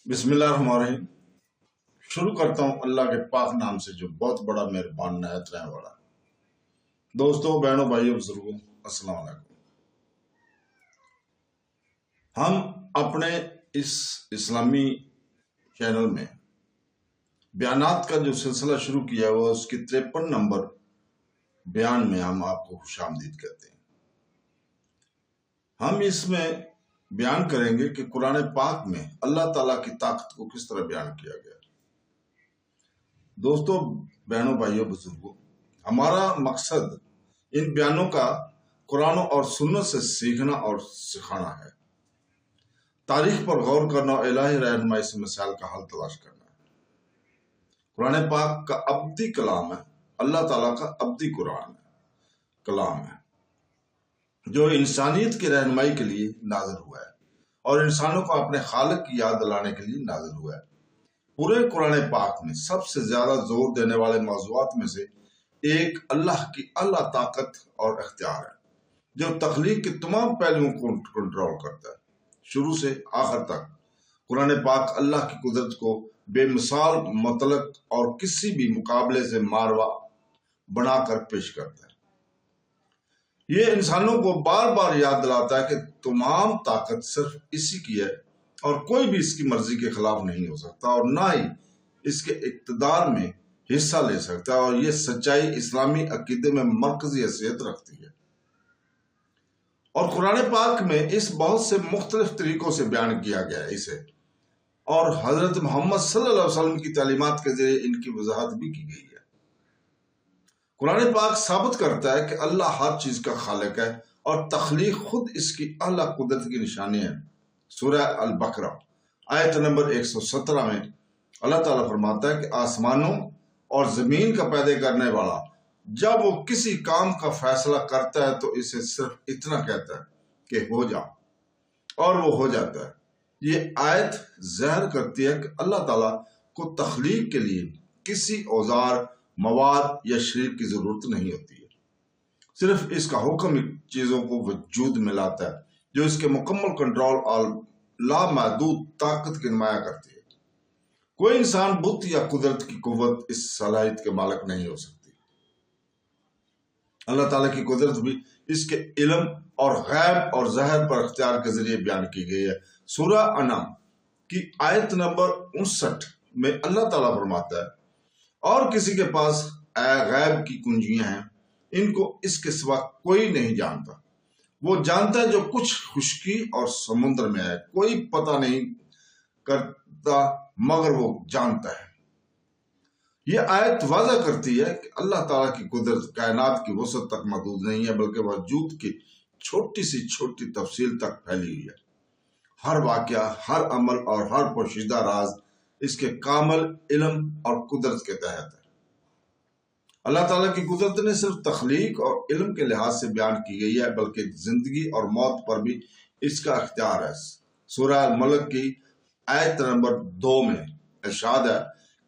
بسم اللہ الرحمن الرحیم۔ شروع کرتا ہوں اللہ کے پاک نام سے جو بہت بڑا مہربان نہایت رحم والا۔ دوستوں، بہنوں، بھائیوں، بزرگوں، السلام علیکم۔ ہم اپنے اس اسلامی چینل میں بیانات کا جو سلسلہ شروع کیا ہے وہ اس کی 53 نمبر بیان میں ہم آپ کو خوش آمدید کہتے ہیں۔ ہم اس میں بیان کریں گے کہ قرآن پاک میں اللہ تعالیٰ کی طاقت کو کس طرح بیان کیا گیا۔ دوستوں، بہنوں، بھائیوں، بزرگوں، ہمارا مقصد ان بیانوں کا قرآن اور سنت سے سیکھنا اور سکھانا ہے، تاریخ پر غور کرنا اور الہی رہنمائی سے مسائل کا حل تلاش کرنا ہے۔ قرآن پاک کا ابدی کلام ہے، اللہ تعالیٰ کا ابدی کلام ہے جو انسانیت کی رہنمائی کے لیے نازل ہوا ہے اور انسانوں کو اپنے خالق کی یاد دلانے کے لیے نازل ہوا ہے۔ پورے قرآن پاک میں سب سے زیادہ زور دینے والے موضوعات میں سے ایک اللہ کی اعلیٰ طاقت اور اختیار ہے جو تخلیق کے تمام پہلوؤں کو کنٹرول کرتا ہے۔ شروع سے آخر تک قرآن پاک اللہ کی قدرت کو بے مثال، مطلق اور کسی بھی مقابلے سے ماروا بنا کر پیش کرتا ہے۔ یہ انسانوں کو بار بار یاد دلاتا ہے کہ تمام طاقت صرف اسی کی ہے اور کوئی بھی اس کی مرضی کے خلاف نہیں ہو سکتا اور نہ ہی اس کے اقتدار میں حصہ لے سکتا ہے، اور یہ سچائی اسلامی عقیدے میں مرکزی حیثیت رکھتی ہے۔ اور قرآن پاک میں اس بہت سے مختلف طریقوں سے بیان کیا گیا ہے اسے، اور حضرت محمد صلی اللہ علیہ وسلم کی تعلیمات کے ذریعے ان کی وضاحت بھی کی گئی ہے۔ قرآن پاک ثابت کرتا ہے کہ اللہ ہر چیز کا خالق ہے اور تخلیق خود اس کی اعلیٰ قدرت کی نشانی ہے۔ سورہ البقرہ آیت نمبر 117 میں اللہ تعالیٰ فرماتا ہے کہ آسمانوں اور زمین کا پیدا کرنے والا جب وہ کسی کام کا فیصلہ کرتا ہے تو اسے صرف اتنا کہتا ہے کہ ہو جا، اور وہ ہو جاتا ہے۔ یہ آیت ظاہر کرتی ہے کہ اللہ تعالیٰ کو تخلیق کے لیے کسی اوزار، مواد یا شریر کی ضرورت نہیں ہوتی ہے، صرف اس کا حکم چیزوں کو وجود میں لاتا ہے جو اس کے مکمل کنٹرول اور لامحدود طاقت کی نمایاں کرتی ہے۔ کوئی انسان، بت یا قدرت کی قوت اس صلاحیت کے مالک نہیں ہو سکتی۔ اللہ تعالیٰ کی قدرت بھی اس کے علم اور غیب اور ظاہر پر اختیار کے ذریعے بیان کی گئی ہے۔ سورہ انعام کی آیت نمبر 59 میں اللہ تعالیٰ فرماتا ہے، اور کسی کے پاس غیب کی کنجیاں ہیں، ان کو اس کے سوا کوئی نہیں جانتا۔ وہ جانتا ہے جو کچھ خشکی اور سمندر میں ہے، کوئی پتہ نہیں کرتا مگر وہ جانتا ہے۔ یہ آیت واضح کرتی ہے کہ اللہ تعالیٰ کی قدرت کائنات کی وسعت تک محدود نہیں ہے بلکہ وجود کی چھوٹی سی چھوٹی تفصیل تک پھیلی ہوئی ہے۔ ہر واقعہ، ہر عمل اور ہر پوشیدہ راز اس کے کامل علم اور قدرت کے تحت ہے۔ اللہ تعالیٰ کی قدرت نے صرف تخلیق اور علم کے لحاظ سے بیان کی گئی ہے بلکہ زندگی اور موت پر بھی اس کا اختیار ہے۔ سورہ الملک کی آیت نمبر 2 میں ارشاد ہے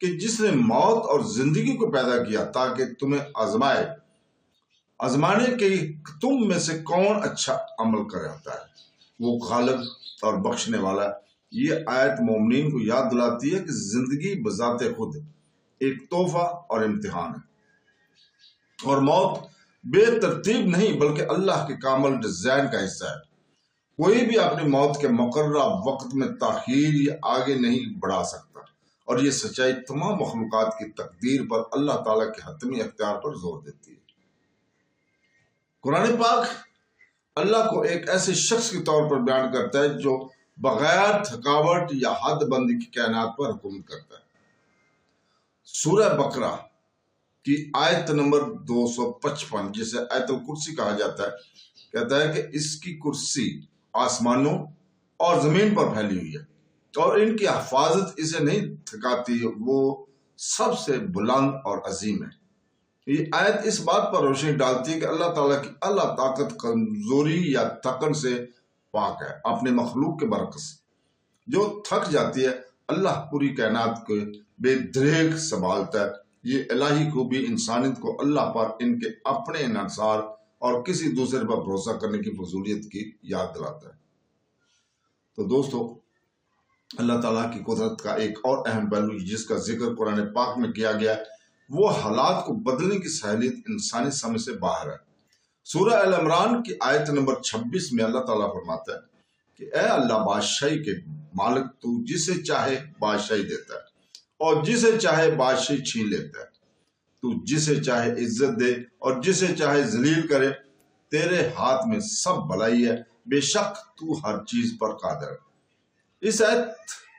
کہ جس نے موت اور زندگی کو پیدا کیا تاکہ تمہیں آزمانے کے تم میں سے کون اچھا عمل کرتا ہے، وہ غالب اور بخشنے والا ہے۔ یہ آیت مومنین کو یاد دلاتی ہے کہ زندگی بذات خود ایک تحفہ اور امتحان ہے، اور موت بے ترتیب نہیں بلکہ اللہ کے کامل ڈیزائن کا حصہ ہے۔ کوئی بھی اپنی موت کے مقررہ وقت میں تاخیر یا آگے نہیں بڑھا سکتا، اور یہ سچائی تمام مخلوقات کی تقدیر پر اللہ تعالیٰ کے حتمی اختیار پر زور دیتی ہے۔ قرآن پاک اللہ کو ایک ایسے شخص کے طور پر بیان کرتا ہے جو بغیر تھکاوٹ یا حد بندی کی کائنات پر حکومت کرتا ہے۔ سورہ بقرہ کی آیت نمبر 255 جسے آیت الکرسی کہا جاتا ہے، کہتا ہے کہ اس کی کرسی آسمانوں اور زمین پر پھیلی ہوئی ہے اور ان کی حفاظت اسے نہیں تھکاتی، وہ سب سے بلند اور عظیم ہے۔ یہ آیت اس بات پر روشنی ڈالتی ہے کہ اللہ تعالیٰ کی اعلیٰ طاقت کمزوری یا تھکن سے پاک ہے۔ اپنے مخلوق کے برعکس جو تھک جاتی ہے، اللہ پوری کائنات کو بے دریغ سنبھالتا ہے۔ یہ الہی خوبی انسانیت کو اللہ پر ان کے اپنے انحصار اور کسی دوسرے پر بھروسہ کرنے کی فضولیت کی یاد دلاتا ہے۔ تو دوستو، اللہ تعالیٰ کی قدرت کا ایک اور اہم پہلو جس کا ذکر قرآن پاک میں کیا گیا ہے وہ حالات کو بدلنے کی صلاحیت انسانی سمجھ سے باہر ہے۔ سورہ ال عمران کی آیت نمبر 26 میں اللہ تعالیٰ فرماتا ہے کہ اے اللہ بادشاہی کے مالک، تو جسے چاہے بادشاہی دیتا ہے اور جسے چاہے بادشاہی چھین لیتا ہے، تو جسے چاہے عزت دے اور جسے چاہے ذلیل کرے، تیرے ہاتھ میں سب بھلائی ہے، بے شک تو ہر چیز پر قادر ہے۔ اس آیت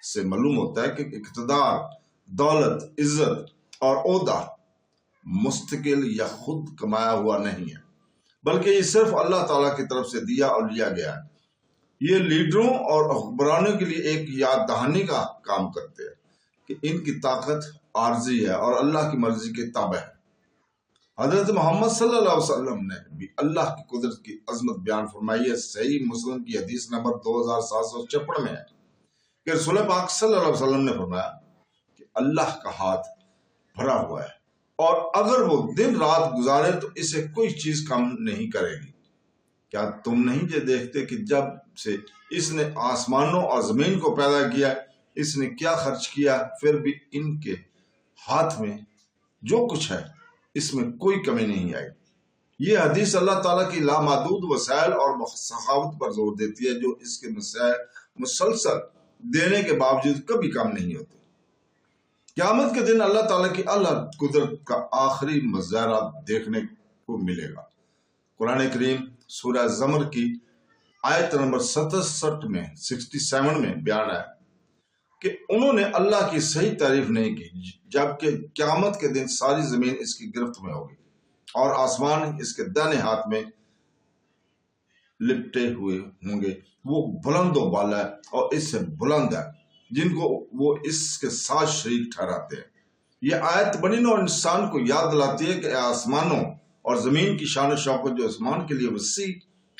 سے معلوم ہوتا ہے کہ اقتدار، دولت، عزت اور عہدہ مستقل یا خود کمایا ہوا نہیں ہے، بلکہ یہ صرف اللہ تعالیٰ کی طرف سے دیا اور لیا گیا ہے۔ یہ لیڈروں اور حکمرانوں کے لیے ایک یاد دہانی کا کام کرتے ہیں کہ ان کی طاقت عارضی ہے اور اللہ کی مرضی کے تابع ہے۔ حضرت محمد صلی اللہ علیہ وسلم نے بھی اللہ کی قدرت کی عظمت بیان فرمائی ہے۔ صحیح مسلم کی حدیث نمبر 2756 میں ہے کہ رسول پاک صلی اللہ علیہ وسلم نے فرمایا کہ اللہ کا ہاتھ بھرا ہوا ہے اور اگر وہ دن رات گزارے تو اسے کوئی چیز کم نہیں کرے گی۔ کیا تم نہیں یہ دیکھتے کہ جب سے اس نے آسمانوں اور زمین کو پیدا کیا اس نے کیا خرچ کیا، پھر بھی ان کے ہاتھ میں جو کچھ ہے اس میں کوئی کمی نہیں آئی۔ یہ حدیث اللہ تعالیٰ کی لامحدود وسائل اور سخاوت پر زور دیتی ہے جو اس کے مسلسل دینے کے باوجود کبھی کم نہیں ہوتی۔ قیامت کے دن اللہ تعالیٰ کی اللہ قدرت کا آخری مظاہرہ دیکھنے کو ملے گا۔ قرآن کریم سورہ زمر کی آیت نمبر 67 میں بیان ہے کہ انہوں نے اللہ کی صحیح تعریف نہیں کی، جبکہ قیامت کے دن ساری زمین اس کی گرفت میں ہوگی اور آسمان اس کے دائیں ہاتھ میں لپٹے ہوئے ہوں گے۔ وہ بلند و بالا ہے اور اس سے بلند ہے جن کو وہ اس کے ساتھ شریک ٹھہراتے ہیں۔ یہ آیت بنی نوع انسان کو یاد دلاتی ہے کہ آسمانوں اور زمین کی شان و شوکت جو آسمان کے لیے وسیع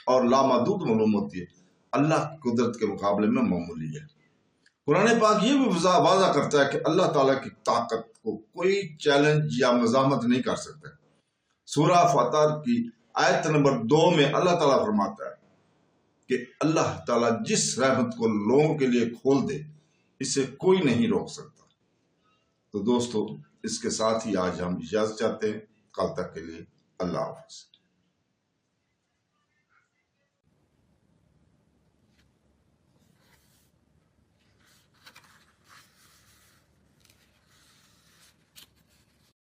اور لامحدود معلوم ہوتی ہے، اللہ کی قدرت کے مقابلے میں معمولی ہے۔ قرآن پاک یہ بھی واضح کرتا ہے کہ اللہ تعالیٰ کی طاقت کو کوئی چیلنج یا مزاحمت نہیں کر سکتا۔ سورہ فاتر کی آیت نمبر 2 میں اللہ تعالیٰ فرماتا ہے کہ اللہ تعالیٰ جس رحمت کو لوگوں کے لیے کھول دے اسے کوئی نہیں روک سکتا۔ تو دوستو، اس کے ساتھ ہی آج ہم اجازت چاہتے ہیں۔ کل تک کے لیے اللہ حافظ۔